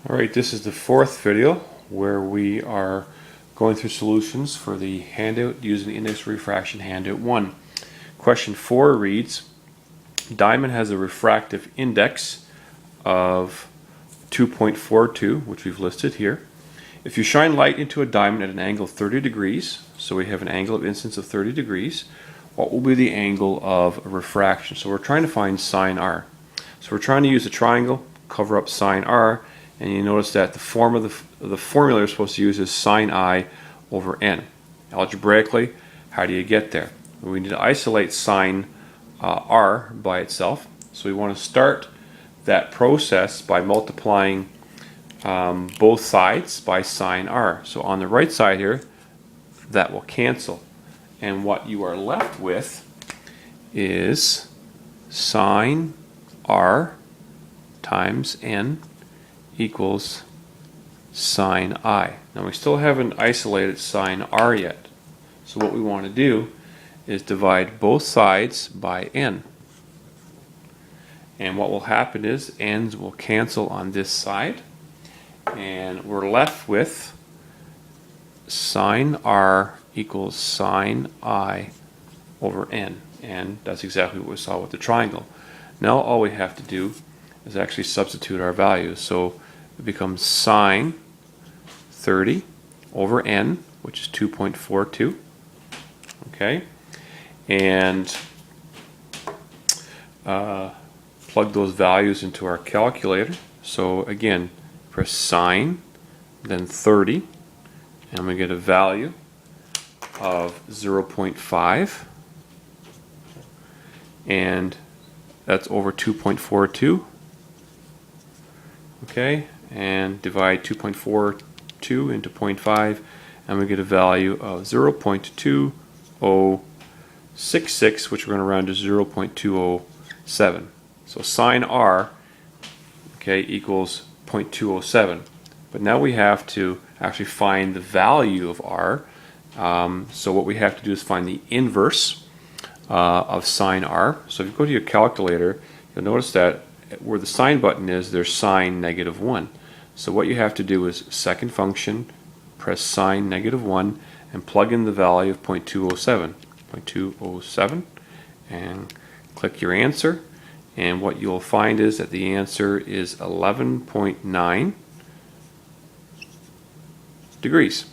Alright, this is the fourth video where we are going through solutions for the handout using the index refraction handout 1. Question 4 reads, diamond has a refractive index of 2.42, which we've listed here. If you shine light into a diamond at an angle of 30 degrees, so we have an angle of incidence of 30 degrees, what will be the angle of refraction? So we're trying to find sine r. So we're trying to use a triangle, cover up sine r, and you notice that the form of the formula you're supposed to use is sine I over n. Algebraically, how do you get there? We need to isolate sine r by itself. So we want to start that process by multiplying both sides by sine r. So on the right side here, that will cancel. And what you are left with is sine r times n equals sine I. Now we still haven't isolated sine r yet. So what we want to do is divide both sides by n. And what will happen is n's will cancel on this side. And we're left with sine r equals sine I over n. And that's exactly what we saw with the triangle. Now all we have to do is actually substitute our values. So it becomes sine 30 over n, which is 2.42. Okay, and plug those values into our calculator. So again, press sine, then 30, and we get a value of 0.5, and that's over 2.42. Okay, and divide 2.42 into 0.5, and we get a value of 0.2066, which we're going to round to 0.207. So sine r, okay, equals 0.207. But now we have to actually find the value of r. So what we have to do is find the inverse of sine r. So if you go to your calculator, you'll notice that where the sine button is, there's sine -1. So what you have to do is second function, press sine -1, and plug in the value of 0.207, and click your answer. And what you'll find is that the answer is 11.9 degrees.